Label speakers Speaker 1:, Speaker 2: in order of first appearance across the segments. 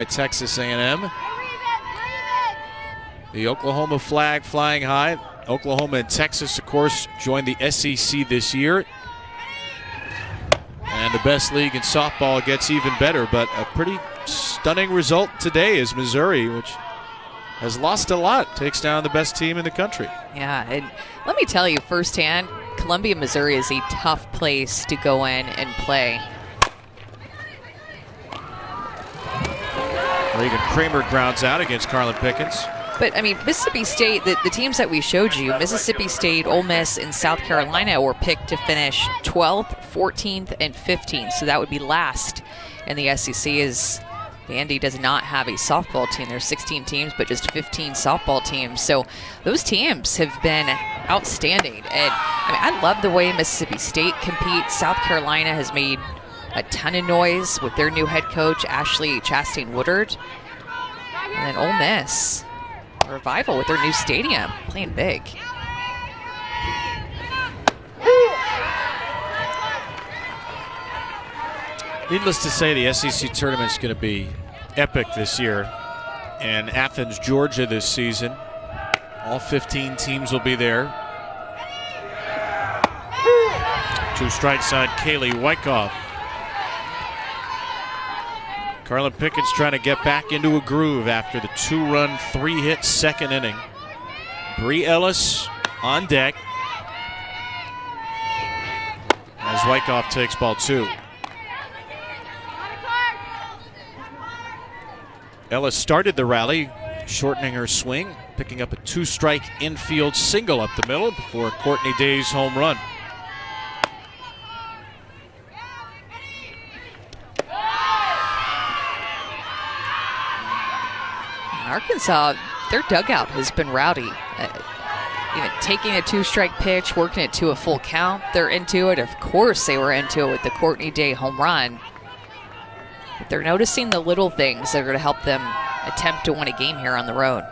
Speaker 1: Texas A&M. The Oklahoma flag flying high. Oklahoma and Texas, of course, joined the SEC this year. And the best league in softball gets even better, but a pretty stunning result today is Missouri, which has lost a lot, takes down the best team in the country.
Speaker 2: Yeah, and let me tell you firsthand, Columbia, Missouri is a tough place to go in and play.
Speaker 1: Reagan Kramer grounds out against Carlin Pickens.
Speaker 2: But, I mean, Mississippi State, the teams that we showed you, Mississippi State, Ole Miss, and South Carolina were picked to finish 12th, 14th, and 15th. So that would be last in the SEC, as Vandy does not have a softball team. There's 16 teams, but just 15 softball teams. So those teams have been outstanding. And, I mean, I love the way Mississippi State competes. South Carolina has made a ton of noise with their new head coach, Ashley Chastain Woodard. And then Ole Miss, revival with their new stadium, playing big.
Speaker 1: Needless to say, the SEC tournament is going to be epic this year. And Athens, Georgia this season. All 15 teams will be there. Two strikes on Kaylee Wyckoff. Carlin Pickens trying to get back into a groove after the 2-run, 3-hit second inning. Bree Ellis on deck as Wyckoff takes ball 2. Ellis started the rally, shortening her swing, picking up a 2-strike infield single up the middle before Courtney Day's home run.
Speaker 2: Arkansas, their dugout has been rowdy. Even taking a 2-strike pitch, working it to a full count, they're into it. Of course they were into it with the Courtney Day home run. But they're noticing the little things that are going to help them attempt to win a game here on the road.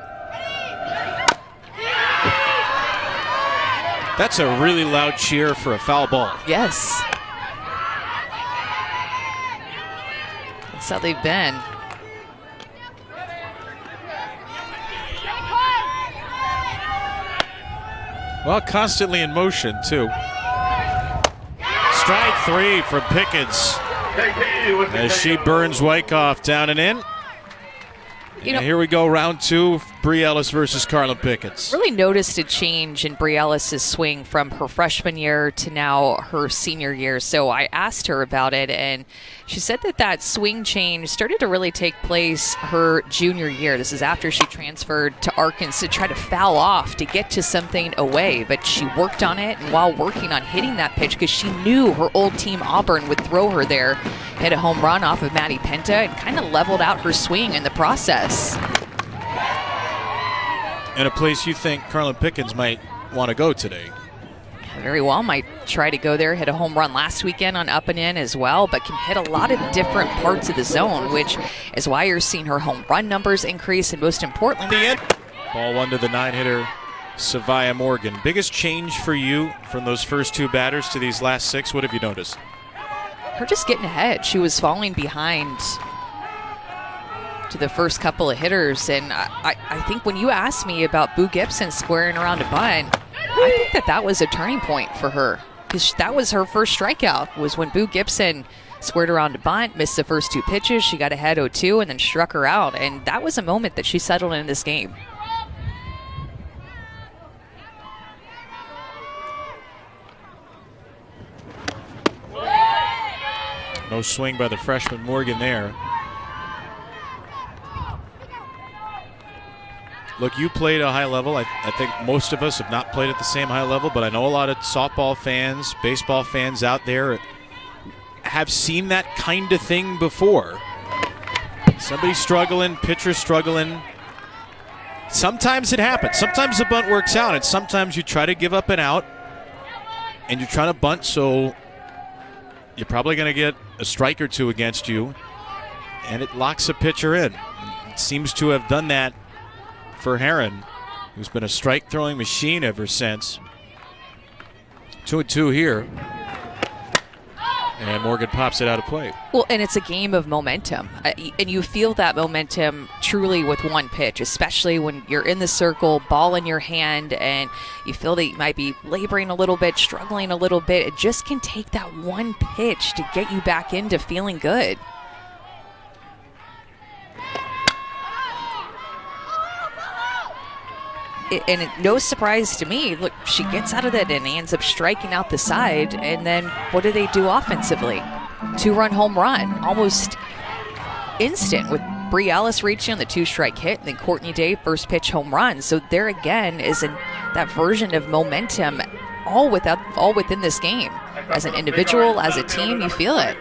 Speaker 1: That's a really loud cheer for a foul ball.
Speaker 2: Yes. That's how they've been.
Speaker 1: Well, constantly in motion, too. Strike 3 from Pickens as she burns Wyckoff down and in. And here we go, round 2, Bree Ellis versus Carlin Pickens.
Speaker 2: Really noticed a change in Bree Ellis' swing from her freshman year to now her senior year. So I asked her about it, and she said that swing change started to really take place her junior year. This is after she transferred to Arkansas to try to foul off to get to something away. But she worked on it, and while working on hitting that pitch, because she knew her old team Auburn would throw her there, hit a home run off of Maddie Penta and kind of leveled out her swing in the process.
Speaker 1: And a place you think Carlin Pickens might want to go today.
Speaker 2: Very well, might try to go there. Hit a home run last weekend on up and in as well, but can hit a lot of different parts of the zone, which is why you're seeing her home run numbers increase, and most importantly,
Speaker 1: ball 1 to the 9-hitter, Savia Morgan. Biggest change for you from those first 2 batters to these last 6? What have you noticed?
Speaker 2: Her just getting ahead. She was falling behind to the first couple of hitters, and I think when you asked me about Boo Gibson squaring around a bunt, I think that was a turning point for her, because that was her first strikeout, was when Boo Gibson squared around a bunt, missed the first 2 pitches, she got ahead 0-2, and then struck her out, and that was a moment that she settled in this game.
Speaker 1: No swing by the freshman Morgan there. Look, you played a high level. I think most of us have not played at the same high level, but I know a lot of softball fans, baseball fans out there have seen that kind of thing before. Somebody struggling, pitcher struggling. Sometimes it happens. Sometimes the bunt works out, and sometimes you try to give up and out, and you're trying to bunt, so you're probably going to get a strike or 2 against you, and it locks a pitcher in. It seems to have done that for Herron, who's been a strike-throwing machine ever since. 2-2 here. And Morgan pops it out of play.
Speaker 2: Well, and it's a game of momentum. And you feel that momentum truly with one pitch, especially when you're in the circle, ball in your hand, and you feel that you might be laboring a little bit, struggling a little bit. It just can take that one pitch to get you back into feeling good. No surprise to me, look, she gets out of that and ends up striking out the side. And then what do they do offensively? 2-run home run, almost instant, with Bri Ellis reaching on the 2-strike hit, and then Courtney Day first pitch home run. So there again is that version of momentum all within this game. As an individual, as a team, you feel it.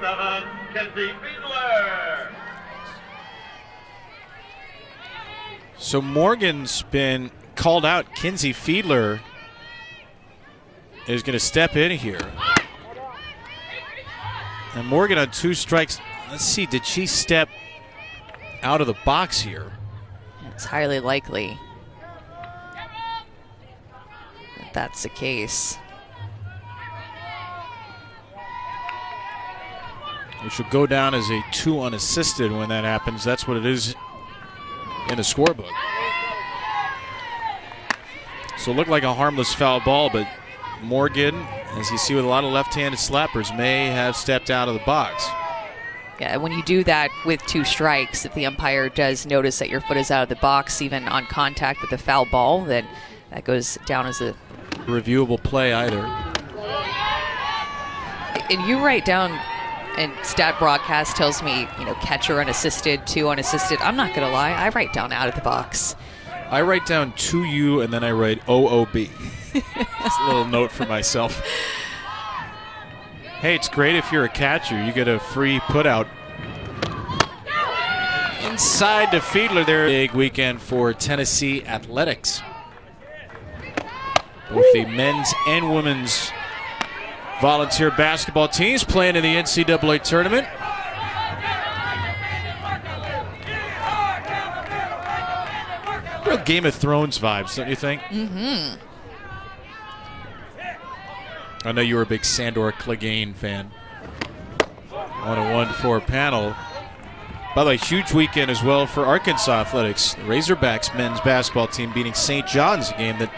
Speaker 1: So Morgan's been called out. Kinsey Fiedler is going to step in here. And Morgan on 2 strikes. Let's see, did she step out of the box here?
Speaker 2: It's highly likely that that's the case.
Speaker 1: Which will go down as a 2 unassisted when that happens. That's what it is in the scorebook. So it looked like a harmless foul ball, but Morgan, as you see with a lot of left-handed slappers, may have stepped out of the box.
Speaker 2: Yeah, when you do that with 2 strikes, if the umpire does notice that your foot is out of the box, even on contact with the foul ball, then that goes down as a
Speaker 1: reviewable play either.
Speaker 2: And you write down, and stat broadcast tells me, catcher unassisted, 2 unassisted. I'm not going to lie, I write down out of the box.
Speaker 1: I write down 2U and then I write OOB. It's a little note for myself. Hey, it's great if you're a catcher. You get a free putout. Inside to Fiedler there. Big weekend for Tennessee athletics. Both the men's and women's volunteer basketball teams playing in the NCAA tournament. Real Game of Thrones vibes, don't you think?
Speaker 2: Mm-hmm.
Speaker 1: I know you were a big Sandor Clegane fan. 1-1 for panel. By the way, huge weekend as well for Arkansas athletics. The Razorbacks men's basketball team beating St. John's, a game that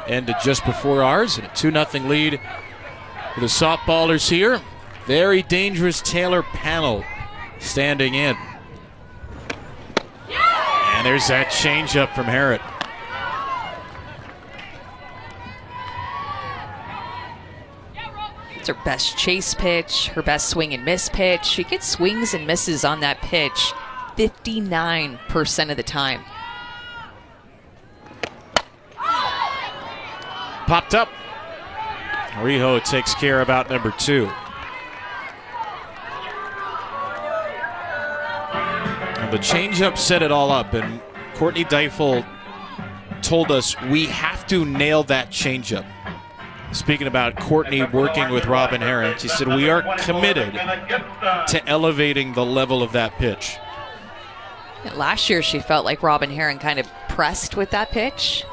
Speaker 1: ended just before ours, and a 2-0 lead for the softballers here. Very dangerous Taylor Panel standing in. And there's that changeup from Harrod.
Speaker 2: It's her best chase pitch, her best swing and miss pitch. She gets swings and misses on that pitch 59% of the time.
Speaker 1: Popped up. Riho takes care of out number 2. And the changeup set it all up, and Courtney Deifel told us we have to nail that changeup. Speaking about Courtney working with Robin Herron, she said we are committed to elevating the level of that pitch.
Speaker 2: Last year she felt like Robin Herron kind of pressed with that pitch.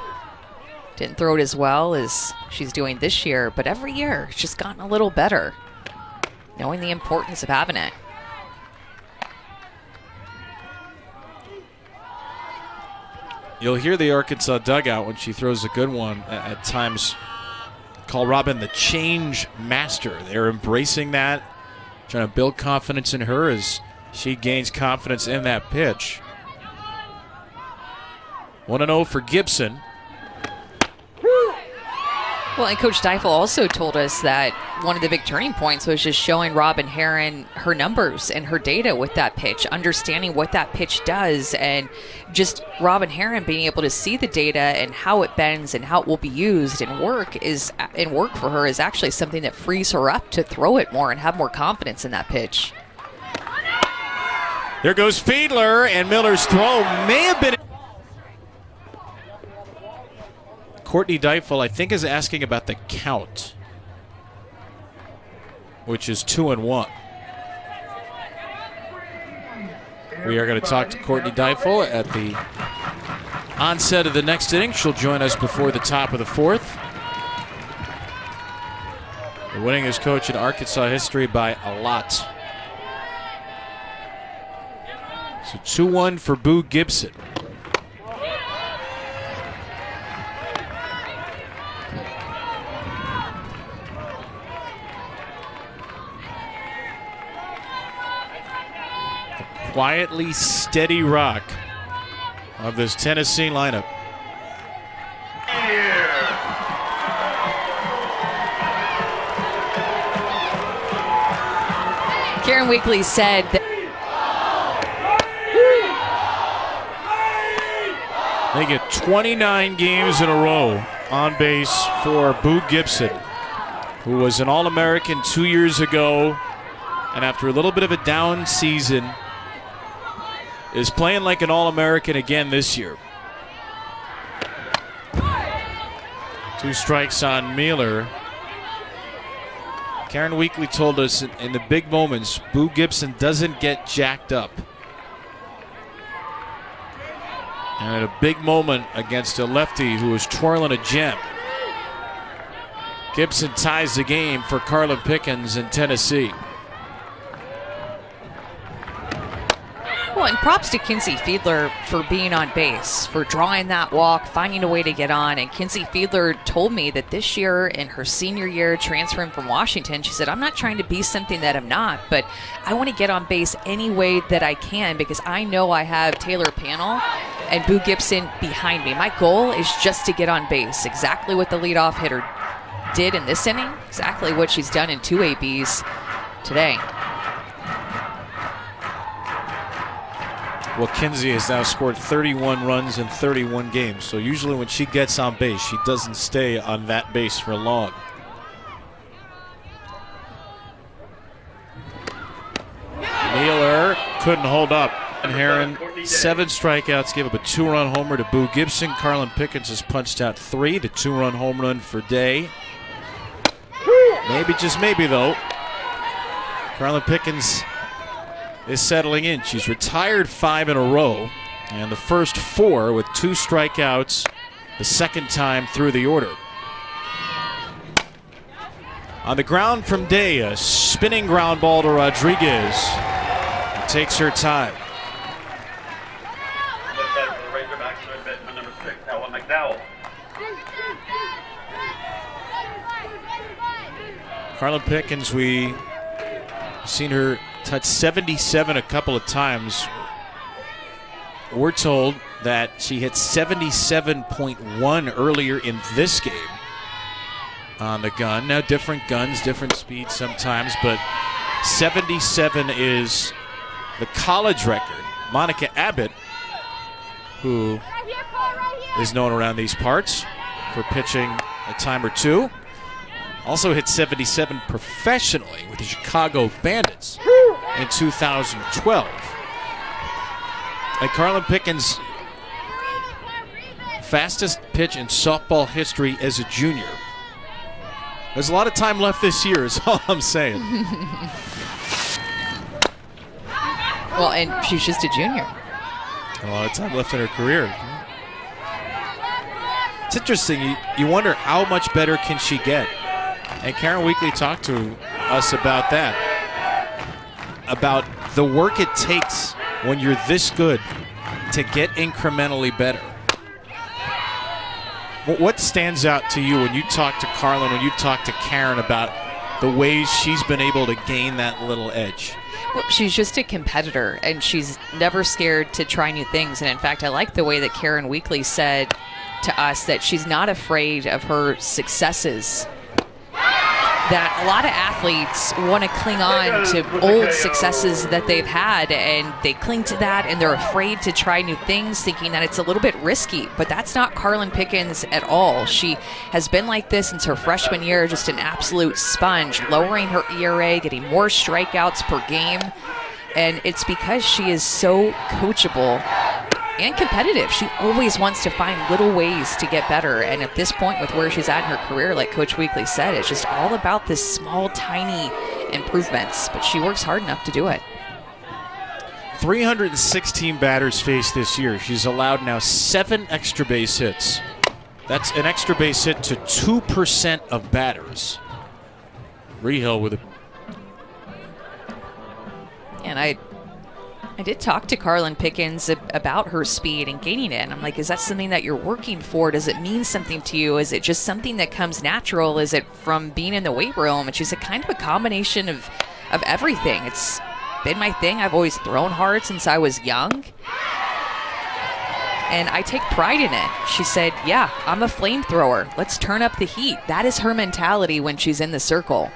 Speaker 2: Didn't throw it as well as she's doing this year, but every year it's just gotten a little better, knowing the importance of having it.
Speaker 1: You'll hear the Arkansas dugout when she throws a good one at times call Robin the change master. They're embracing that, trying to build confidence in her as she gains confidence in that pitch. 1-0 for Gibson.
Speaker 2: Well, and Coach Deifel also told us that one of the big turning points was just showing Robin Herron her numbers and her data with that pitch, understanding what that pitch does, and just Robin Herron being able to see the data and how it bends and how it will be used and work for her is actually something that frees her up to throw it more and have more confidence in that pitch.
Speaker 1: There goes Fiedler, and Miller's throw may have been... Courtney Deifel, I think, is asking about the count, which is 2-1. We are going to talk to Courtney Deifel at the onset of the next inning. She'll join us before the top of the 4th. The winningest coach in Arkansas history by a lot. So 2-1 for Boo Gibson. A quietly steady rock of this Tennessee lineup.
Speaker 2: Karen Weekly said that
Speaker 1: they get 29 games in a row on base for Boo Gibson, who was an All-American 2 years ago, and after a little bit of a down season, is playing like an All-American again this year. 2 strikes on Mueller. Karen Weekly told us in the big moments, Boo Gibson doesn't get jacked up. And at a big moment against a lefty who was twirling a gem, Gibson ties the game for Carlin Pickens in Tennessee.
Speaker 2: Well, and props to Kinsey Fiedler for being on base, for drawing that walk, finding a way to get on. And Kinsey Fiedler told me that this year, in her senior year, transferring from Washington, she said, I'm not trying to be something that I'm not, but I want to get on base any way that I can because I know I have Taylor Pannell and Boo Gibson behind me. My goal is just to get on base. Exactly what the leadoff hitter did in this inning, exactly what she's done in 2 ABs today.
Speaker 1: Well, Kinsey has now scored 31 runs in 31 games. So usually when she gets on base, she doesn't stay on that base for long. Mueller couldn't hold up. And Heron, 7 strikeouts, gave up a 2-run homer to Boo Gibson. Carlin Pickens has punched out 3, the 2-run home run for Day. Maybe, just maybe, though, Carlin Pickens is settling in. She's retired 5 in a row, and the first 4 with 2 strikeouts the second time through the order. On the ground from Day, a spinning ground ball to Rodriguez. It takes her time. Carlin Pickens, we've seen her touch 77 a couple of times. We're told that she hit 77.1 earlier in this game on the gun. Now, different guns, different speeds sometimes, but 77 is the college record. Monica Abbott, who is known around these parts for pitching a time or two, also hit 77 professionally with the Chicago Bandits in 2012. And Carlin Pickens, fastest pitch in softball history as a junior. There's a lot of time left this year is all I'm saying.
Speaker 2: Well, and she's just a junior.
Speaker 1: A lot of time left in her career. It's interesting. You wonder how much better can she get? And Karen Weekly talked to us about that. About the work it takes when you're this good to get incrementally better. What stands out to you when you talk to Carlin, when you talk to Karen about the ways she's been able to gain that little edge?
Speaker 2: Well, she's just a competitor, and she's never scared to try new things. And in fact, I like the way that Karen Weekly said to us that she's not afraid of her successes. That a lot of athletes want to cling on to old successes that they've had, and they cling to that, and they're afraid to try new things, thinking that it's a little bit risky. But that's not Carlin Pickens at all. She has been like this since her freshman year, just an absolute sponge, lowering her ERA, getting more strikeouts per game. And it's because she is so coachable and competitive. She always wants to find little ways to get better. And at this point, with where she's at in her career, like Coach Weekly said, it's just all about this small, tiny improvements. But she works hard enough to do it.
Speaker 1: 316 batters faced this year. She's allowed now 7 extra base hits. That's an extra base hit to 2% of batters. Rehill with a.
Speaker 2: And I did talk to Carlin Pickens about her speed and gaining it. And I'm like, is that something that you're working for? Does it mean something to you? Is it just something that comes natural? Is it from being in the weight room? And she's a kind of a combination of everything. It's been my thing. I've always thrown hard since I was young. And I take pride in it. She said, yeah, I'm a flamethrower. Let's turn up the heat. That is her mentality when she's in the circle.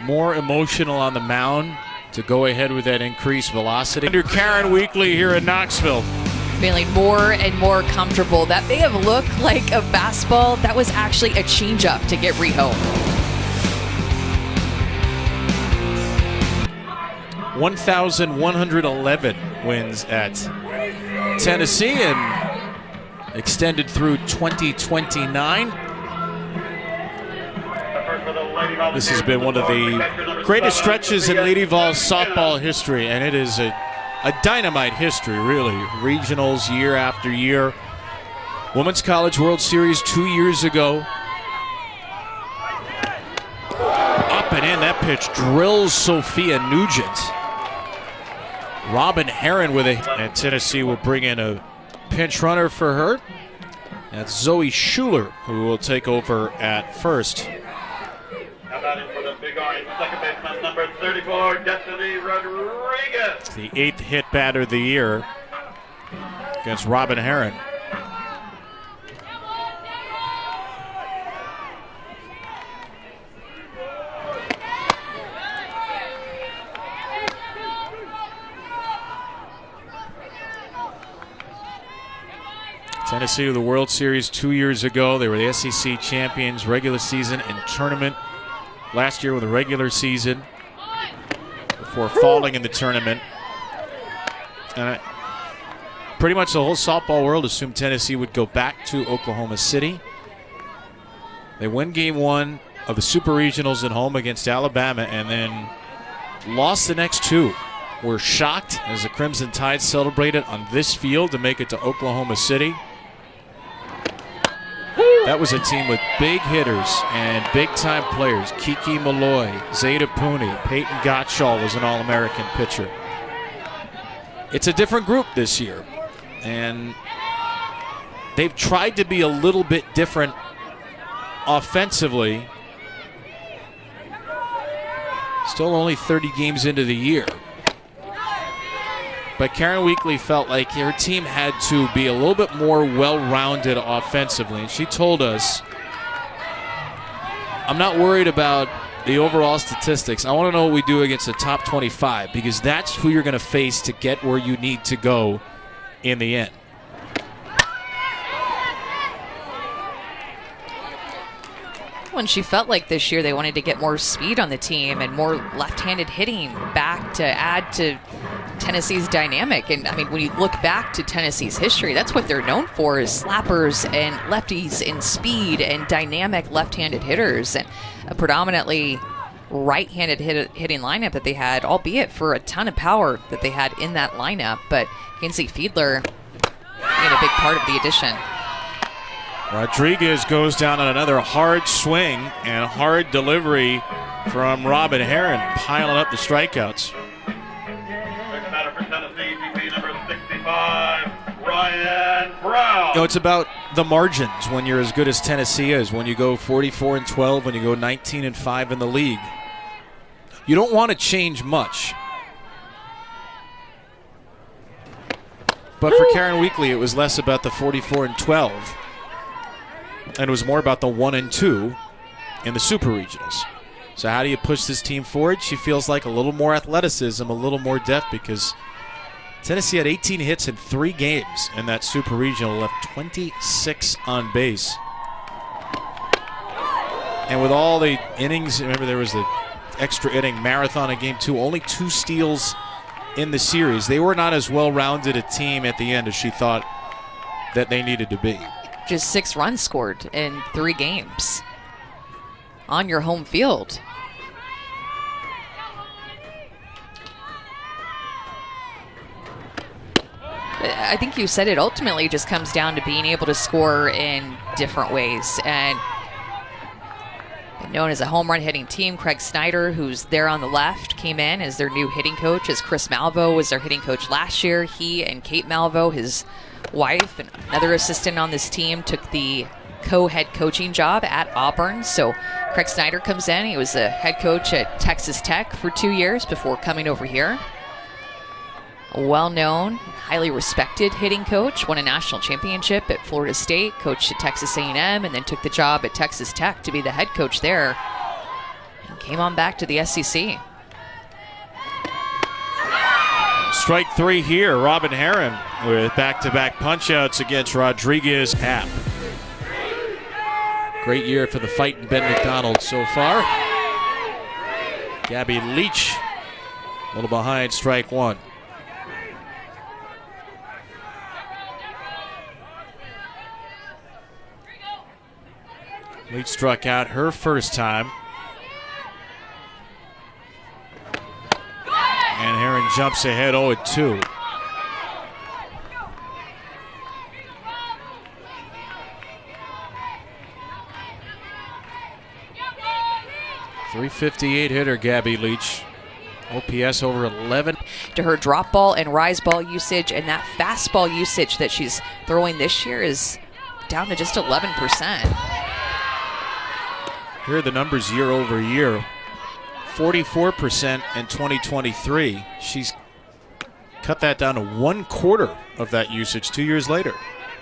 Speaker 1: More emotional on the mound to go ahead with that increased velocity. Under Karen Weekly here in Knoxville.
Speaker 2: Feeling more and more comfortable. That may have looked like a fastball. That was actually a changeup to get Rijo.
Speaker 1: 1,111 wins at Tennessee and extended through 2029. This has been one of the greatest stretches in Lady Vols softball history, and it is a dynamite history, really. Regionals year after year. Women's College World Series 2 years ago. Up and in, that pitch drills Sophia Nugent. Robin Herron with a, and Tennessee will bring in a pinch runner for her. That's Zoe Schuler, who will take over at first.
Speaker 3: For the Big Orange, second baseman number 34, Destiny Rodriguez.
Speaker 1: The 8th hit batter of the year against Robin Herron. Tennessee to the World Series 2 years ago. They were the SEC champions, regular season and tournament. Last year with a regular season before falling in the tournament. And pretty much the whole softball world assumed Tennessee would go back to Oklahoma City. They win game 1 of the Super Regionals at home against Alabama and then lost the next 2. Were shocked as the Crimson Tide celebrated on this field to make it to Oklahoma City. That was a team with big hitters and big-time players. Kiki Malloy, Zeta Pooney, Peyton Gottschall was an All-American pitcher. It's a different group this year, and they've tried to be a little bit different offensively. Still only 30 games into the year. But Karen Weekly felt like her team had to be a little bit more well-rounded offensively. And she told us, I'm not worried about the overall statistics. I want to know what we do against the top 25 because that's who you're going to face to get where you need to go in the end.
Speaker 2: When she felt like this year they wanted to get more speed on the team and more left-handed hitting back to add to Tennessee's dynamic. And I mean, when you look back to Tennessee's history, that's what they're known for is slappers and lefties and speed and dynamic left-handed hitters and a predominantly right-handed hitting lineup that they had, albeit for a ton of power that they had in that lineup. But Kinsey Fiedler being a big part of the addition.
Speaker 1: Rodriguez goes down on another hard swing and hard delivery from Robin Herron, piling up the strikeouts.
Speaker 3: Next batter for Tennessee, DP number 65, Ryan Brown.
Speaker 1: You know, it's about the margins when you're as good as Tennessee is, when you go 44-12, when you go 19-5 in the league. You don't want to change much. But for Karen Weekly, it was less about the 44-12. And it was more about the 1-2 in the Super Regionals. So how do you push this team forward? She feels like a little more athleticism, a little more depth, because Tennessee had 18 hits in 3 games in that Super Regional, left 26 on base. And with all the innings, remember there was the extra inning marathon in Game 2, only 2 steals in the series. They were not as well-rounded a team at the end as she thought that they needed to be.
Speaker 2: Just 6 runs scored in 3 games on your home field. I think you said it ultimately just comes down to being able to score in different ways. And known as a home run hitting team. Craig Snyder, who's there on the left, came in as their new hitting coach, as Chris Malvo was their hitting coach last year. He and Kate Malvo, his wife and another assistant on this team, took the co-head coaching job at Auburn. So Craig Snyder comes in. He was the head coach at Texas Tech for 2 years before coming over here. A well-known, highly respected hitting coach, won a national championship at Florida State, coached at Texas A&M, and then took the job at Texas Tech to be the head coach there, and came on back to the SEC.
Speaker 1: Strike 3 here. Robin Herron with back-to-back punch-outs against Rodriguez. Happ. Great year for the Fightin' Ben McDonald so far. Gabby Leach a little behind strike 1. Leach struck out her first time. And Herron jumps ahead 0-2. .358 hitter, Gabby Leach. OPS over 11.
Speaker 2: To her drop ball and rise ball usage, and that fastball usage that she's throwing this year is down to just 11%.
Speaker 1: Here are the numbers year over year. 44% in 2023. She's cut that down to 1/4 of that usage 2 years later.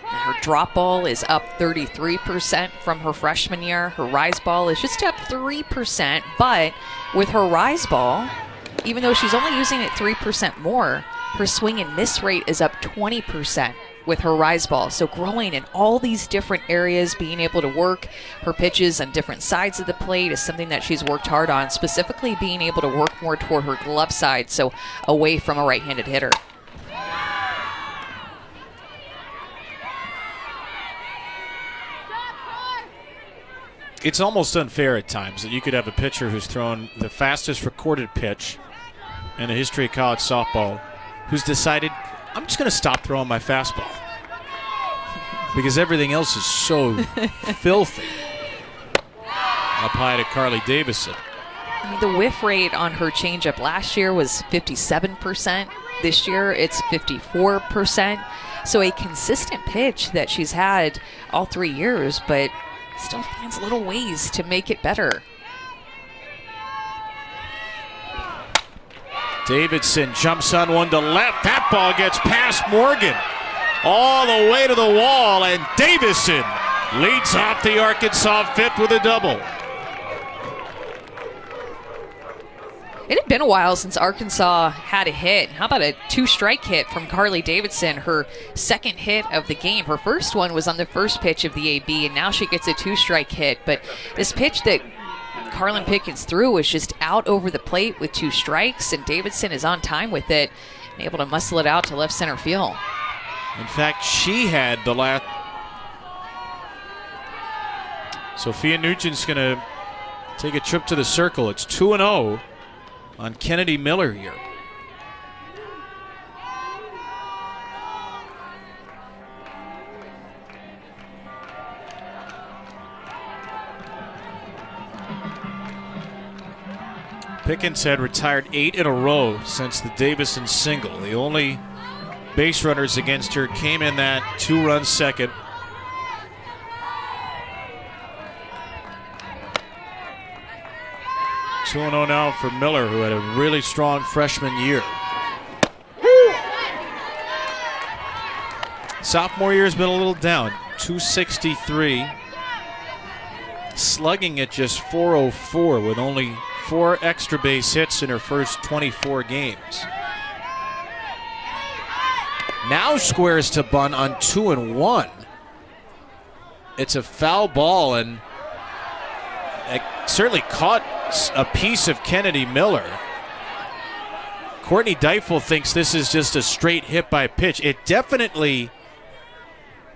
Speaker 2: Her drop ball is up 33% from her freshman year. Her rise ball is just up 3%, but with her rise ball, even though she's only using it 3% more, her swing and miss rate is up 20% with her rise ball. So growing in all these different areas, being able to work her pitches on different sides of the plate is something that she's worked hard on, specifically being able to work more toward her glove side, so away from a right-handed hitter.
Speaker 1: It's almost unfair at times that you could have a pitcher who's thrown the fastest recorded pitch in the history of college softball who's decided, I'm just going to stop throwing my fastball because everything else is so filthy. Up high to Carly Davison.
Speaker 2: I mean, the whiff rate on her changeup last year was 57%. This year it's 54%. So a consistent pitch that she's had all 3 years, but still finds little ways to make it better.
Speaker 1: Davidson jumps on one to left. That ball gets past Morgan all the way to the wall, and Davison leads off the Arkansas fifth with a double.
Speaker 2: It had been a while since Arkansas had a hit. How about a 2-strike hit from Carly Davidson, her second hit of the game. Her first one was on the first pitch of the AB, and now she gets a 2-strike hit. But this pitch that Carlin Pickens threw was just out over the plate with 2 strikes, and Davidson is on time with it and able to muscle it out to left center field.
Speaker 1: In fact, she had the last. Sophia Nugent's going to take a trip to the circle. It's 2-0 on Kennedy Miller here. Pickens had retired 8 in a row since the Davison single. The only base runners against her came in that 2-run second. .2-0 now for Miller, who had a really strong freshman year. Sophomore year has been a little down. .263. Slugging at just .404 with only 4 extra base hits in her first 24 games. Now squares to bunt on 2-1. It's a foul ball, and it certainly caught a piece of Kennedy Miller. Courtney Deifel thinks this is just a straight hit by pitch. It definitely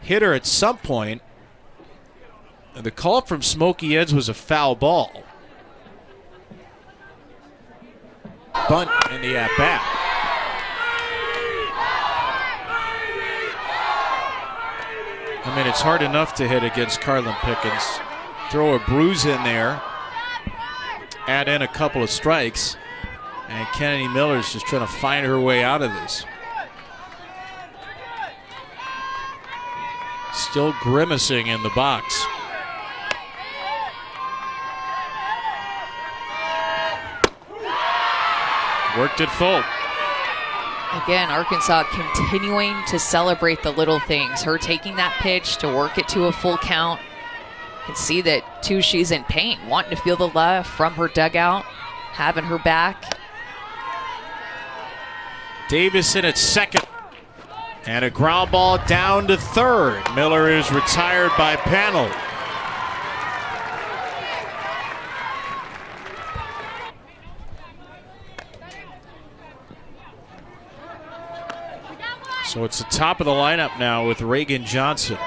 Speaker 1: hit her at some point. The call from Smokey Eds was a foul ball. Bunt in the at-bat. I mean, it's hard enough to hit against Carlin Pickens. Throw a bruise in there. add in a couple of strikes. And Kennedy Miller's just trying to find her way out of this. Still grimacing in the box. Worked it full.
Speaker 2: Again, Arkansas continuing to celebrate the little things. Her taking that pitch to work it to a full count. You can see that, too, she's in pain, wanting to feel the love from her dugout, having her back.
Speaker 1: Davison at second. And a ground ball down to third. Miller is retired by panel. So it's the top of the lineup now with Reagan Johnson.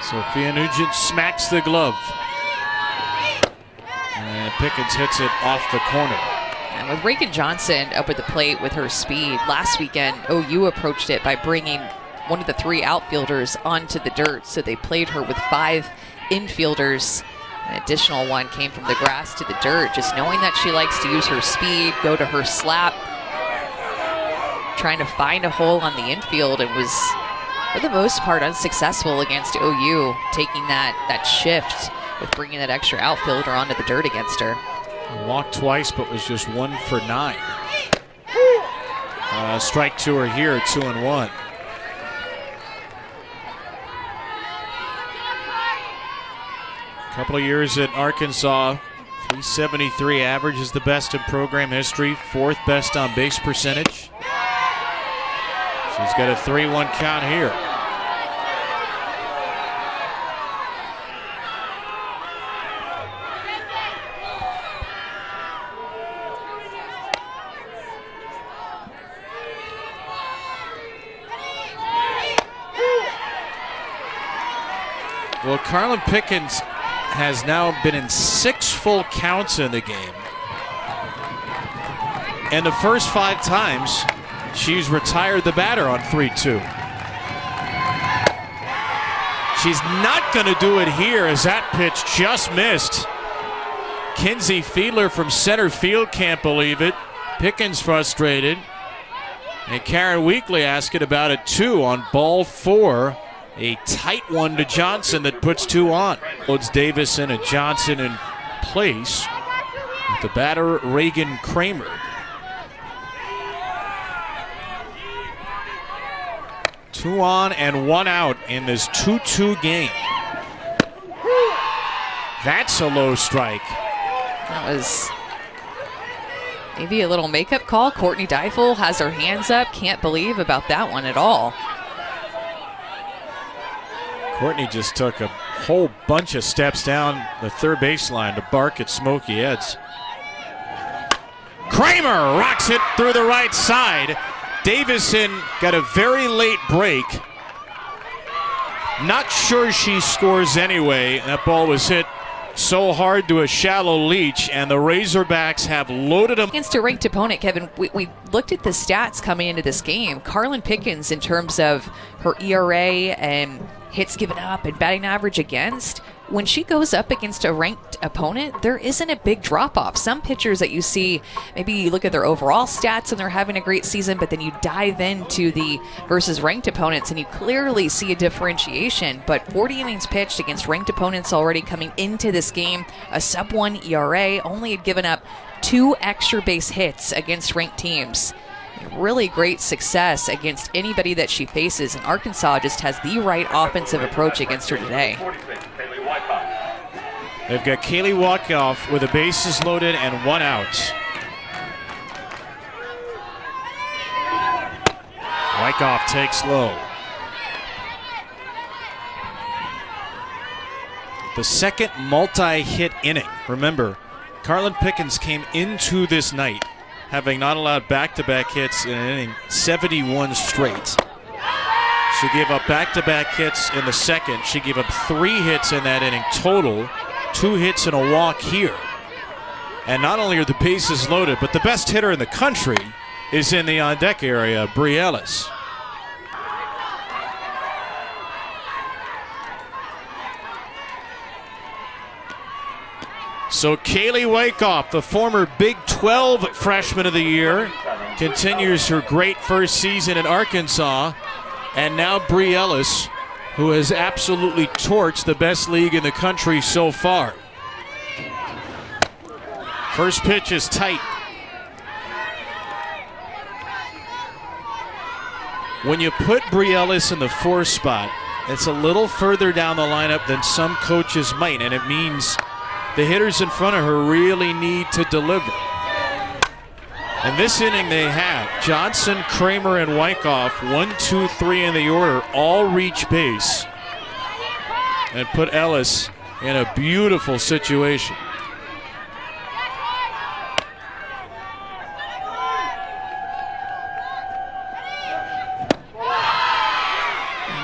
Speaker 1: Sophia Nugent smacks the glove. And Pickens hits it off the corner.
Speaker 2: And with Reagan Johnson up at the plate with her speed, last weekend OU approached it by bringing one of the three outfielders onto the dirt. So they played her with 5 infielders. An additional one came from the grass to the dirt. Just knowing that she likes to use her speed, go to her slap, trying to find a hole on the infield, and was, for the most part, unsuccessful against OU, taking that shift with bringing that extra outfielder onto the dirt against her.
Speaker 1: Walked twice, but was just 1 for 9. Strike to her here, 2-1. Couple of years at Arkansas, 373 average is the best in program history, 4th best on base percentage. She's got a 3-1 count here. Well, Carlin Pickens has now been in 6 full counts in the game. And the first 5 times, she's retired the batter on 3-2. She's not going to do it here as that pitch just missed. Kinsey Fiedler from center field can't believe it. Pickens frustrated. And Karen Weekly asking about it too on ball 4. A tight one to Johnson that puts 2 on. Loads Davison and Johnson in place with the batter Reagan Kramer. Two on and 1 out in this 2-2 game. That's a low strike.
Speaker 2: That was maybe a little makeup call. Courtney Deifel has her hands up. Can't believe about that one at all.
Speaker 1: Courtney just took a whole bunch of steps down the third baseline to bark at Smokey Eds. Kramer rocks it through the right side. Davison got a very late break. Not sure she scores anyway. That ball was hit so hard to a shallow leach, and the Razorbacks have loaded them.
Speaker 2: Against a ranked opponent, Kevin, we looked at the stats coming into this game. Carlin Pickens, in terms of her ERA and hits given up and batting average against, when she goes up against a ranked opponent, there isn't a big drop-off. Some pitchers that you see, maybe you look at their overall stats and they're having a great season, but then you dive into the versus ranked opponents and you clearly see a differentiation. But 40 innings pitched against ranked opponents already coming into this game, a sub-1 ERA, only had given up 2 extra base hits against ranked teams. Really great success against anybody that she faces, and Arkansas just has the right offensive approach against her today.
Speaker 1: They've got Kaylee Walkoff with the bases loaded and 1 out. Wyckoff takes low. The second multi-hit inning. Remember, Carlin Pickens came into this night having not allowed back-to-back hits in an inning 71 straight. She gave up back-to-back hits in the second. She gave up 3 hits in that inning total, 2 hits and a walk here. And not only are the bases loaded, but the best hitter in the country is in the on-deck area, Brie Ellis. So Kaylee Wyckoff, the former Big 12 Freshman of the Year, continues her great first season in Arkansas. And now Bri Ellis, who has absolutely torched the best league in the country so far. First pitch is tight. When you put Bri Ellis in the 4 spot, it's a little further down the lineup than some coaches might, and it means the hitters in front of her really need to deliver. And this inning they have Johnson, Kramer, and Wyckoff, 1, 2, 3 in the order, all reach base and put Ellis in a beautiful situation.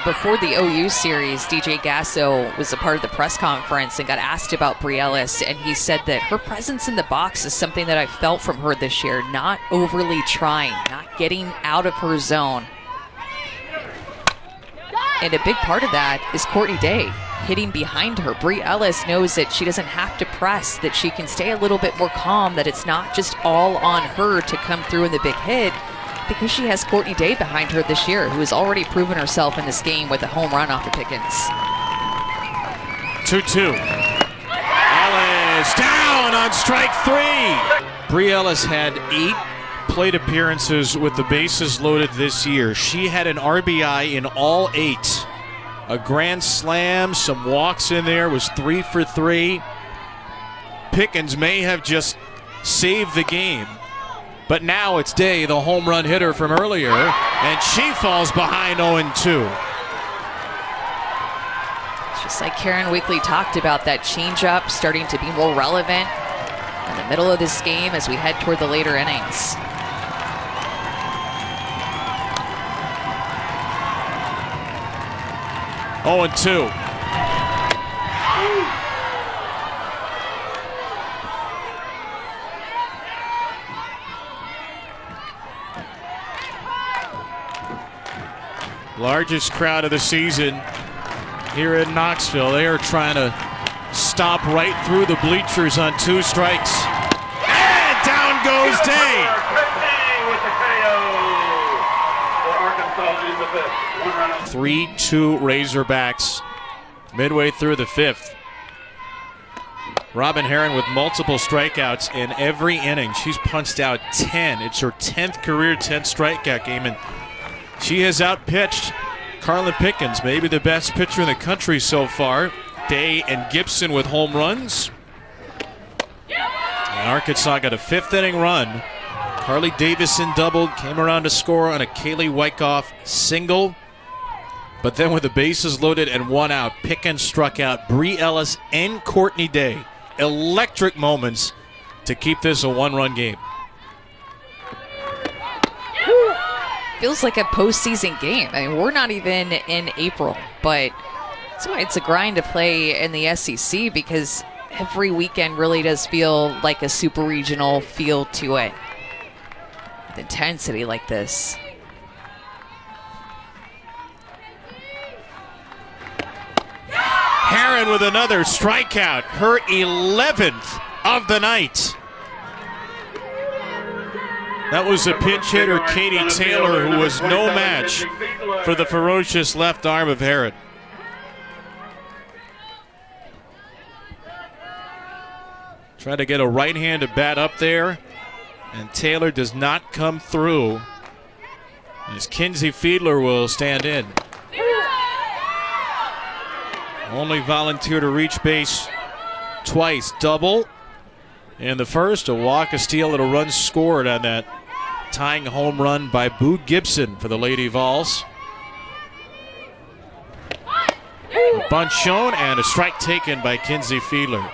Speaker 2: Before the OU series, DJ Gasso was a part of the press conference and got asked about Bri Ellis, and he said that her presence in the box is something that I felt from her this year, not overly trying, not getting out of her zone. And a big part of that is Courtney Day hitting behind her. Bri Ellis knows that she doesn't have to press, that she can stay a little bit more calm, that it's not just all on her to come through in the big hit, because she has Courtney Day behind her this year, who has already proven herself in this game with a home run off of Pickens.
Speaker 1: 2-2. Ellis down on strike 3. Bri Ellis had 8 plate appearances with the bases loaded this year. She had an RBI in all 8. A grand slam, some walks in there, was 3 for 3. Pickens may have just saved the game. But now it's Day, the home run hitter from earlier, and she falls behind 0-2.
Speaker 2: Just like Karen Weekly talked about, that changeup starting to be more relevant in the middle of this game as we head toward the later innings.
Speaker 1: Oh, 2. Largest crowd of the season here in Knoxville. They are trying to stomp right through the bleachers on 2 strikes. And down goes Day.
Speaker 3: With the KO for Arkansas in the 5th. 1 run out.
Speaker 1: 3-2 Razorbacks midway through the 5th. Robin Herron with multiple strikeouts in every inning. She's punched out 10. It's her 10th career 10 strikeout game, and she has outpitched Carlin Pickens, maybe the best pitcher in the country so far. Day and Gibson with home runs. And Arkansas got a 5th inning run. Carly Davison doubled, came around to score on a Kaylee Wyckoff single. But then with the bases loaded and 1 out, Pickens struck out Bri Ellis and Courtney Day. Electric moments to keep this a 1-run game.
Speaker 2: Feels like a postseason game. I mean, we're not even in April, but that's why it's a grind to play in the SEC, because every weekend really does feel like a super regional feel to it. With intensity like this.
Speaker 1: Herron with another strikeout, her 11th of the night. That was a pinch hitter, Katie Taylor, who was no match for the ferocious left arm of Herron. Trying to get a right-handed bat up there, and Taylor does not come through, as Kinsey Fiedler will stand in. Only volunteer to reach base twice. Double in the first, a walk, a steal, and a run scored on that tying home run by Boo Gibson for the Lady Vols. A bunt shown and a strike taken by Kinsey Fiedler.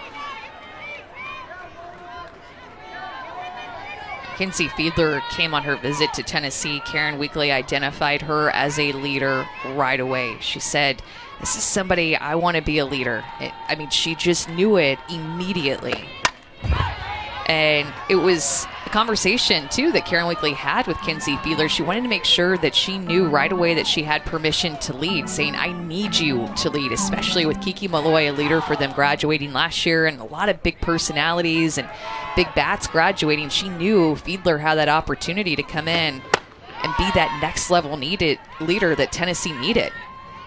Speaker 2: Kinsey Fiedler came on her visit to Tennessee. Karen Weekly identified her as a leader right away. She said, "This is somebody I want to be a leader." I mean, she just knew it immediately. And it was a conversation, too, that Karen Weekly had with Kenzie Fiedler. She wanted to make sure that she knew right away that she had permission to lead, saying, I need you to lead, especially with Kiki Malloy, a leader for them graduating last year, and a lot of big personalities and big bats graduating. She knew Fiedler had that opportunity to come in and be that next level leader that Tennessee needed.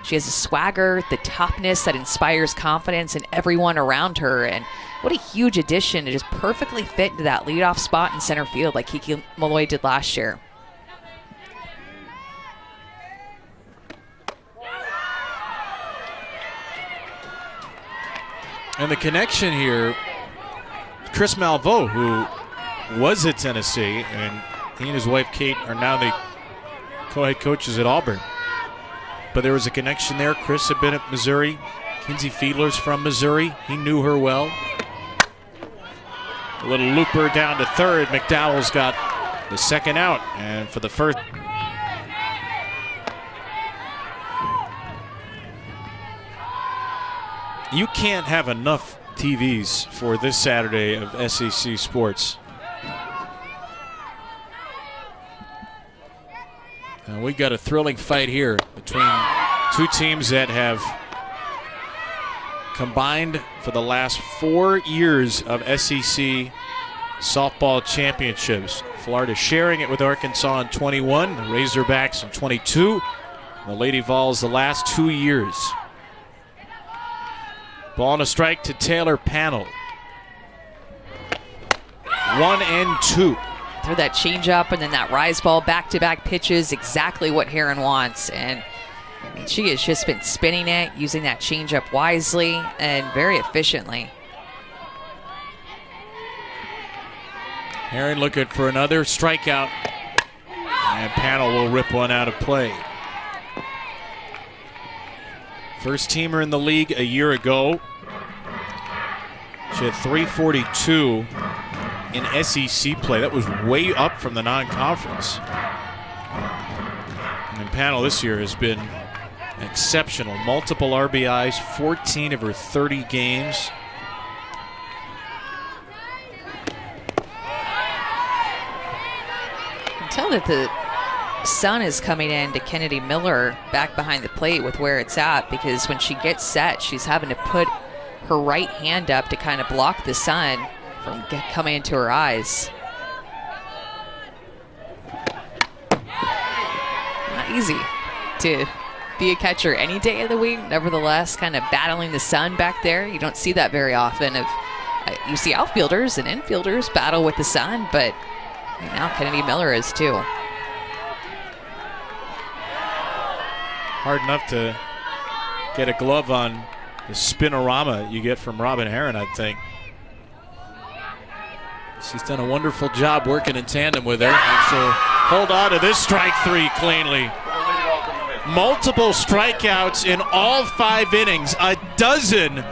Speaker 2: She has a swagger, the toughness that inspires confidence in everyone around her. And what a huge addition to just perfectly fit into that leadoff spot in center field like Kiki Malloy did last year.
Speaker 1: And the connection here, Chris Malveaux, who was at Tennessee, and he and his wife Kate are now the co-head coaches at Auburn. But there was a connection there. Chris had been at Missouri. Kenzie Fiedler's from Missouri. He knew her well. A little looper down to third. McDowell's got the second out. And for the first. You can't have enough TVs for this Saturday of SEC sports. We got a thrilling fight here between two teams that have combined for the last 4 years of SEC softball championships. Florida sharing it with Arkansas in 21, the Razorbacks in 22, the Lady Vols the last 2 years. Ball and a strike to Taylor Pannell. 1-2.
Speaker 2: Through that changeup and then that rise ball, back-to-back pitches, exactly what Heron wants. And I mean, she has just been spinning it, using that changeup wisely and very efficiently.
Speaker 1: Heron looking for another strikeout. And Pannell will rip one out of play. First teamer in the league a year ago. She had 342 in SEC play. That was way up from the non-conference. And Pannell this year has been exceptional. Multiple RBIs, 14 of her 30 games.
Speaker 2: You can tell that the sun is coming in to Kennedy Miller back behind the plate with where it's at, because when she gets set, she's having to put her right hand up to kind of block the sun from coming into her eyes. Not easy to be a catcher any day of the week. Nevertheless, kind of battling the sun back there. You don't see that very often. You see outfielders and infielders battle with the sun, but now Kennedy Miller is too.
Speaker 1: Hard enough to get a glove on the spinorama you get from Robin Heron, I think. She's done a wonderful job working in tandem with her. And so hold on to this strike three cleanly. Multiple strikeouts in all 5 innings. A dozen